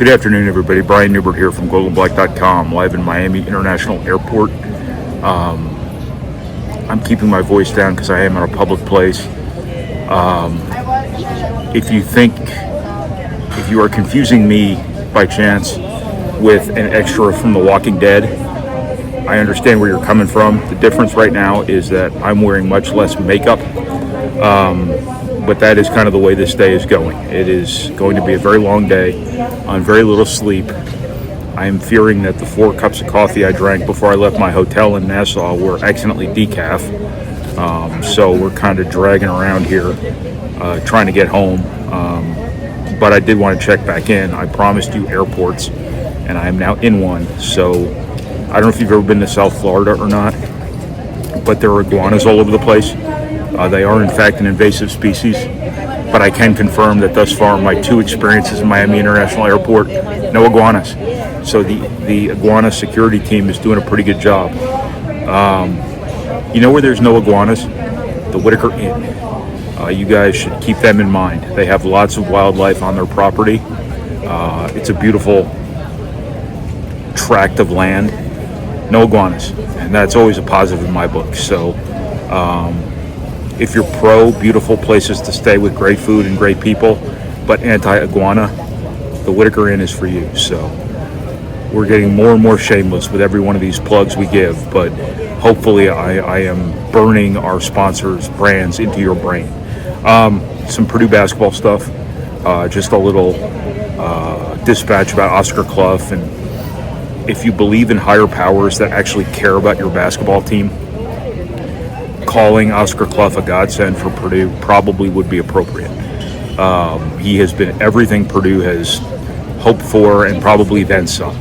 Good afternoon, everybody. Brian Newbert here from GoldandBlack.com, live in Miami International Airport. I'm keeping my voice down because I am in a public place. If you are confusing me by chance with an extra from The Walking Dead, I understand where you're coming from. The difference right now is that I'm wearing much less makeup. But that is kind of the way this day is going. It is going to be a very long day on very little sleep. I am fearing that the 4 cups of coffee I drank before I left my hotel in Nassau were accidentally decaf. So we're kind of dragging around here, trying to get home. But I did want to check back in. I promised you airports, and I am now in one. So I don't know if you've ever been to South Florida or not, but there are iguanas all over the place. They are, in fact, an invasive species, but I can confirm that thus far in my 2 experiences in Miami International Airport, no iguanas. So the iguana security team is doing a pretty good job. You know where there's no iguanas? The Whitaker Inn. You guys should keep them in mind. They have lots of wildlife on their property. It's a beautiful tract of land. No iguanas, and that's always a positive in my book. So if you're pro beautiful places to stay with great food and great people, but anti-iguana, the Whitaker Inn is for you. So we're getting more and more shameless with every one of these plugs we give, but hopefully I am burning our sponsors' brands into your brain. Some Purdue basketball stuff, just a little dispatch about Oscar Cluff, and if you believe in higher powers that actually care about your basketball team, calling Oscar Cluff a godsend for Purdue probably would be appropriate. He has been everything Purdue has hoped for and probably then some.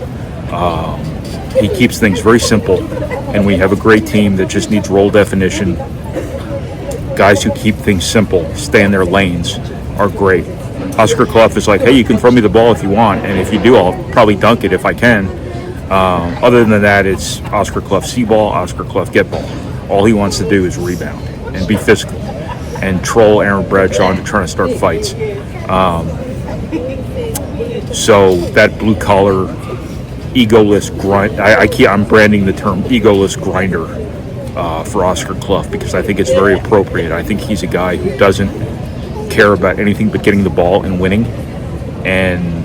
He keeps things very simple, and we have a great team that just needs role definition. Guys who keep things simple, stay in their lanes, are great. Oscar Cluff is like, hey, you can throw me the ball if you want, and if you do, I'll probably dunk it if I can. Other than that, it's Oscar Cluff see ball, Oscar Cluff get ball. All he wants to do is rebound and be physical and troll Aaron Bradshaw into trying to start fights. So that blue-collar, egoless grind, I'm branding the term egoless grinder for Oscar Cluff because I think it's very appropriate. I think he's a guy who doesn't care about anything but getting the ball and winning. And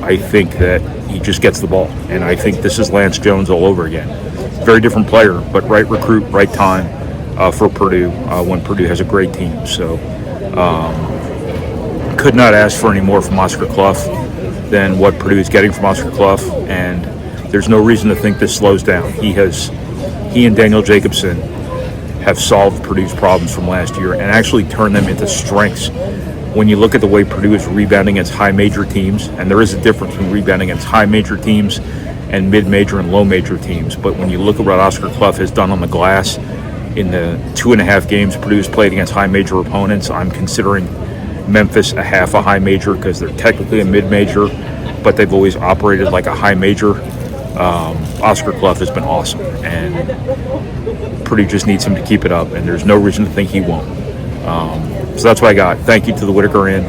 I think that he just gets the ball. And I think this is Lance Jones all over again. Very different player, but right recruit, right time for Purdue when Purdue has a great team. So could not ask for any more from Oscar Cluff than what Purdue is getting from Oscar Cluff, and there's no reason to think this slows down. He and Daniel Jacobson have solved Purdue's problems from last year and actually turned them into strengths. When you look at the way Purdue is rebounding against high major teams, and there is a difference between rebounding against high major teams and mid-major and low-major teams. But when you look at what Oscar Cluff has done on the glass in the 2.5 games Purdue's played against high-major opponents, I'm considering Memphis a half a high-major because they're technically a mid-major, but they've always operated like a high-major. Oscar Cluff has been awesome, and Purdue just needs him to keep it up, and there's no reason to think he won't. So that's what I got. Thank you to the Whitaker Inn,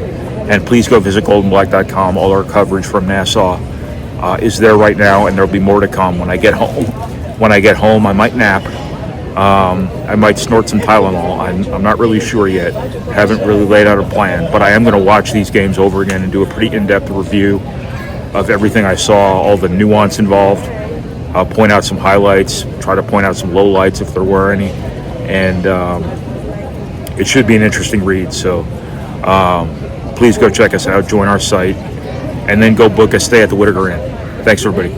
and please go visit GoldandBlack.com. All our coverage from Nassau is there right now, and there'll be more to come when I get home. When I get home, I might nap. I might snort some Tylenol. I'm not really sure yet. Haven't really laid out a plan, but I am going to watch these games over again and do a pretty in-depth review of everything I saw, all the nuance involved. I'll point out some highlights, try to point out some lowlights if there were any, and it should be an interesting read. So please go check us out, join our site, and then go book a stay at the Whitaker Inn. Thanks, everybody.